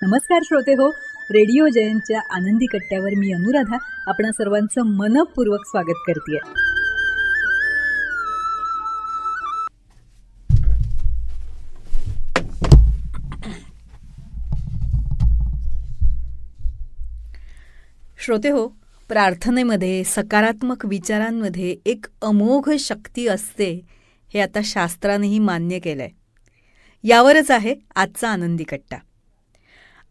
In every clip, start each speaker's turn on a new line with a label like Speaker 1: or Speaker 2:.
Speaker 1: नमस्कार श्रोते हो, रेडिओ जयंतच्या आनंदी कट्ट्यावर मी अनुराधा आपणा सर्वांचं मनपूर्वक स्वागत करते. श्रोते हो, प्रार्थनेमध्ये, सकारात्मक विचारांमध्ये एक अमोघ शक्ती असते हे आता शास्त्रानेही मान्य केलंय. यावरच आहे आजचा आनंदी कट्टा.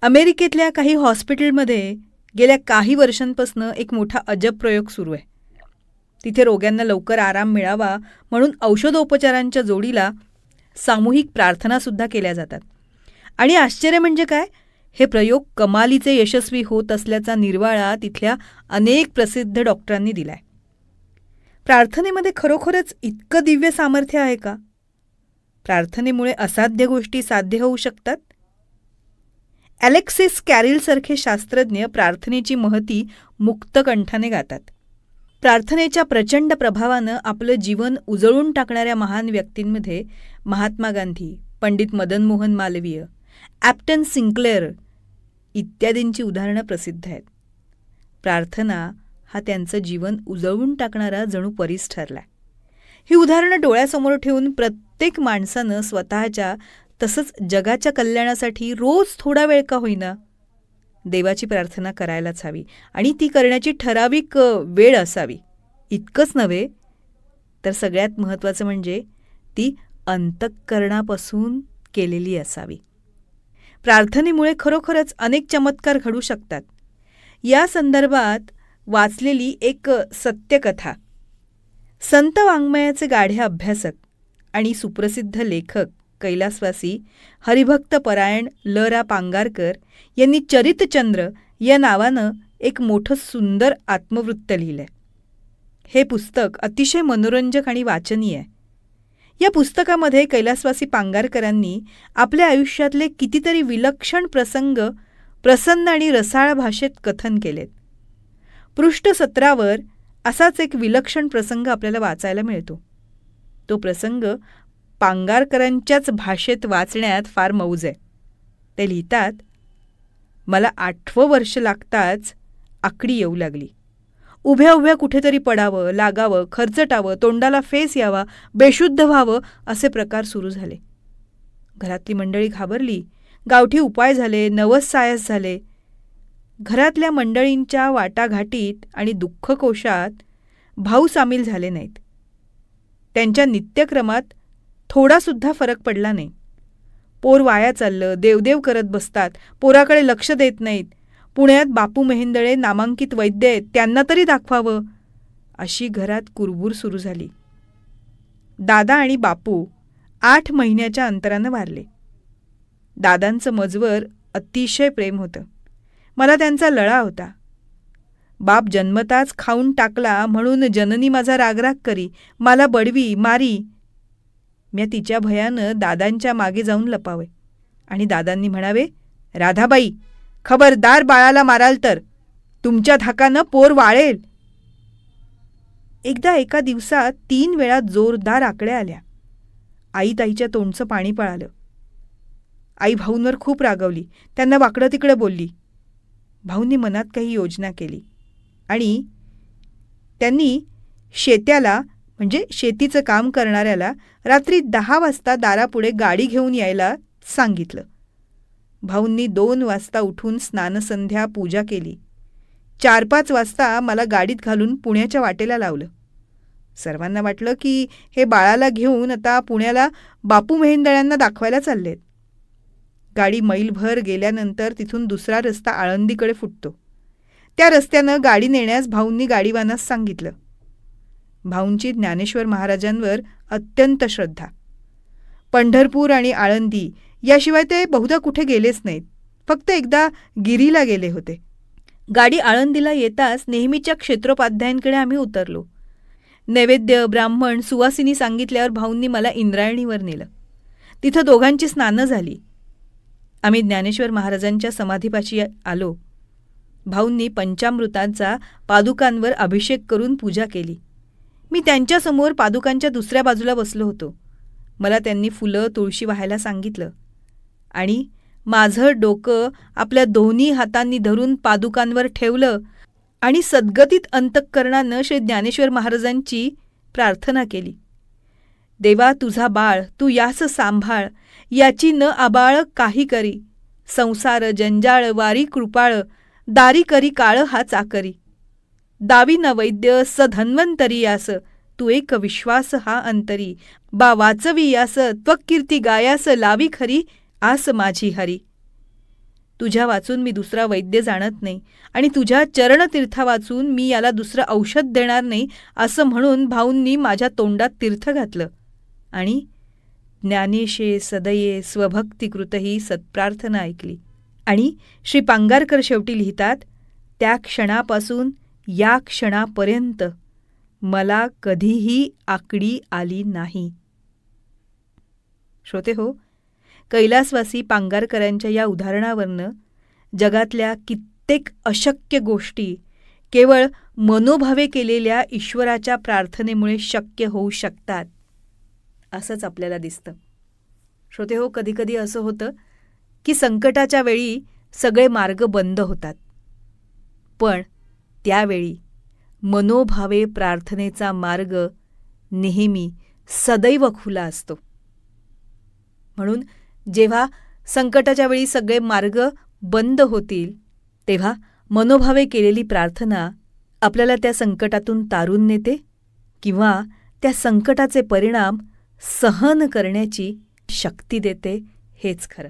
Speaker 1: अमेरिकेतल्या काही हॉस्पिटलमध्ये गेल्या काही वर्षांपासून एक मोठा अजब प्रयोग सुरू आहे. तिथे रोग्यांना लवकर आराम मिळावा म्हणून औषधोपचारांच्या जोडीला सामूहिक प्रार्थनासुद्धा केल्या जातात. आणि आश्चर्य म्हणजे काय, हे प्रयोग कमालीचे यशस्वी होत असल्याचा निर्वाळा तिथल्या अनेक प्रसिद्ध डॉक्टरांनी दिलाय. प्रार्थनेमध्ये खरोखरच इतकं दिव्य सामर्थ्य आहे का? प्रार्थनेमुळे असाध्य गोष्टी साध्य होऊ शकतात. अलेक्सिस कॅरिलसारखे शास्त्रज्ञ प्रार्थनेची महती मुक्तकंठाने गातात. प्रार्थनेच्या प्रचंड प्रभावानं आपलं जीवन उजळून टाकणाऱ्या महान व्यक्तींमध्ये महात्मा गांधी, पंडित मदन मोहन मालवीय, ॲप्टन सिंक्लेअर इत्यादींची उदाहरणं प्रसिद्ध आहेत. प्रार्थना हा त्यांचं जीवन उजळून टाकणारा जणू परीस ठरला. ही उदाहरणं डोळ्यासमोर ठेवून प्रत्येक माणसानं स्वतःच्या तसंच जगाच्या कल्याणासाठी रोज थोडा वेळ का होईना देवाची प्रार्थना करायलाच हवी. आणि ती करण्याची ठराविक वेळ असावी. इतकंच नव्हे तर सगळ्यात महत्त्वाचं म्हणजे ती अंतःकरणापासून केलेली असावी. प्रार्थनेमुळे खरोखरच अनेक चमत्कार घडू शकतात. या संदर्भात वाचलेली एक सत्यकथा. संत वाङ्मयाचे गाढे अभ्यासक आणि सुप्रसिद्ध लेखक कैलासवासी हरिभक्त परायण ल.रा. पांगारकर यांनी चरितचंद्र या नावानं एक मोठं सुंदर आत्मवृत्त लिहिलंय. हे पुस्तक अतिशय मनोरंजक आणि वाचनीय आहे. या पुस्तकामध्ये कैलासवासी पांगारकरांनी आपल्या आयुष्यातले कितीतरी विलक्षण प्रसंग प्रसन्न आणि रसाळ भाषेत कथन केलेत. पृष्ठ 17 असाच एक विलक्षण प्रसंग आपल्याला वाचायला मिळतो. तो प्रसंग पांगारकरांच्याच भाषेत वाचण्यात फार मौज आहे. ते लिहितात, मला 8वं वर्ष लागताच आकडी येऊ लागली. उभ्या उभ्या कुठेतरी पडावं, लागावं, खरचटावं, तोंडाला फेस यावा, बेशुद्ध व्हावं असे प्रकार सुरू झाले. घरातली मंडळी घाबरली. गावठी उपाय झाले, नवस सायस झाले. घरातल्या मंडळींच्या वाटाघाटीत आणि दुःखकोशात भाऊ सामील झाले नाहीत. त्यांच्या नित्यक्रमात थोडासुद्धा फरक पडला नाही. पोर वाया चाललं, देवदेव करत बसतात, पोराकडे लक्ष देत नाहीत. पुण्यात बापू मेहेंदळे नामांकित वैद्य आहेत, त्यांना तरी दाखवावं, अशी घरात कुरबूर सुरू झाली. दादा आणि बापू 8 महिन्याच्या अंतरानं वारले. दादांचं मजवर अतिशय प्रेम होतं. मला त्यांचा लळा होता. बाप जन्मताच खाऊन टाकला म्हणून जननी माझा रागराग करी, मला बडवी, मारी. मी तिच्या भयानं दादांच्या मागे जाऊन लपावे आणि दादांनी म्हणावे, राधाबाई, खबरदार बाळाला माराल तर तुमच्या धाकानं पोर वाळेल. एकदा एका दिवसात 3 वेळा जोरदार आकड्या आल्या. आई ताईच्या तोंडचं पाणी पळालं. आई भाऊंवर खूप रागवली, त्यांना वाकडं तिकडं बोलली. भाऊंनी मनात काही योजना केली आणि त्यांनी शेत्याला म्हणजे शेतीचं काम करणाऱ्याला रात्री 10 वाजता दारापुढे गाडी घेऊन यायला सांगितलं. भाऊंनी 2 वाजता उठून स्नानसंध्या पूजा केली. 4-5 वाजता मला गाडीत घालून पुण्याच्या वाटेला लावलं. सर्वांना वाटलं की हे बाळाला घेऊन आता पुण्याला बापू मेहेंदळ्यांना दाखवायला चाललेत. गाडी मैलभर गेल्यानंतर तिथून दुसरा रस्ता आळंदीकडे फुटतो. त्या रस्त्यानं गाडी नेण्यास भाऊंनी गाडीवानास सांगितलं. भाऊंची ज्ञानेश्वर महाराजांवर अत्यंत श्रद्धा. पंढरपूर आणि आळंदी याशिवाय ते बहुधा कुठे गेलेच नाहीत. फक्त एकदा गिरीला गेले होते. गाडी आळंदीला येताच नेहमीच्या क्षेत्रोपाध्यायांकडे आम्ही उतरलो. नैवेद्य, ब्राह्मण, सुवासिनी सांगितल्यावर भाऊंनी मला इंद्रायणीवर नेलं. तिथं दोघांची स्नानं झाली. आम्ही ज्ञानेश्वर महाराजांच्या समाधीपाशी आलो. भाऊंनी पंचामृतांचा पादुकांवर अभिषेक करून पूजा केली. मी त्यांच्यासमोर पादुकांच्या दुसऱ्या बाजूला बसलो होतो. मला त्यांनी फुलं तुळशी वाहायला सांगितलं आणि माझं डोकं आपल्या दोन्ही हातांनी धरून पादुकांवर ठेवलं आणि सद्गतीत अंतःकरणानं श्री ज्ञानेश्वर महाराजांची प्रार्थना केली. देवा तुझा बाळ तू यास सांभाळ, याची न आबाळ काही करी. संसार जंजाळ वारी कृपाळ, दारी करी काळ हा चाकरी. दावी न वैद्य स धन्वंतरी यास, तू एक विश्वास हा अंतरी. बा वाचवी यास त्वकीर्ती गायास, लावी खरी आस माझी हरी. तुझ्या वाचून मी दुसरा वैद्य जाणत नाही आणि तुझ्या चरणतीर्था वाचून मी याला दुसरं औषध देणार नाही, असं म्हणून भाऊंनी माझ्या तोंडात तीर्थ घातलं आणि ज्ञानेशे सदये स्वभक्तिकृतही सत्प्रार्थना ऐकली. आणि श्री पांगारकर शेवटी लिहितात, त्या क्षणापासून या क्षणापर्यंत मला कधीही आकडी आली नाही. श्रोते हो, कैलासवासी पांगारकरांच्या या उदाहरणावरनं जगातल्या कित्येक अशक्य गोष्टी केवळ मनोभावे केलेल्या ईश्वराच्या प्रार्थनेमुळे शक्य होऊ शकतात असंच आपल्याला दिसतं. श्रोते हो, कधीकधी असं होतं की संकटाच्या वेळी सगळे मार्ग बंद होतात, पण त्यावेळी मनोभावे प्रार्थनेचा मार्ग नेहमी सदैव खुला असतो. म्हणून जेव्हा संकटाच्या वेळी सगळे मार्ग बंद होतील तेव्हा मनोभावे केलेली प्रार्थना आपल्याला त्या संकटातून तारून नेते किंवा त्या संकटाचे परिणाम सहन करण्याची शक्ती देते, हेच खरं.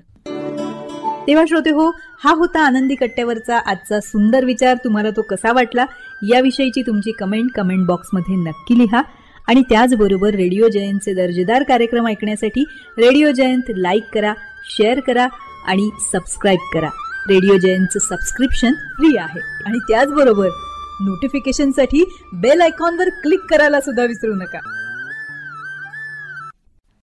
Speaker 1: तेव्हा श्रोते हो, हा होता आनंदी कट्ट्यावरचा आजचा सुंदर विचार. तुम्हाला तो कसा वाटला याविषयीची तुमची कमेंट बॉक्समध्ये नक्की लिहा. आणि त्याचबरोबर रेडिओ जयंतचे दर्जेदार कार्यक्रम ऐकण्यासाठी रेडिओ जयंत लाईक करा, शेअर करा आणि सबस्क्राईब करा. रेडिओ जयंतचं सबस्क्रिप्शन फ्री आहे आणि त्याचबरोबर नोटिफिकेशनसाठी बेल आयकॉनवर क्लिक करायला सुद्धा विसरू नका.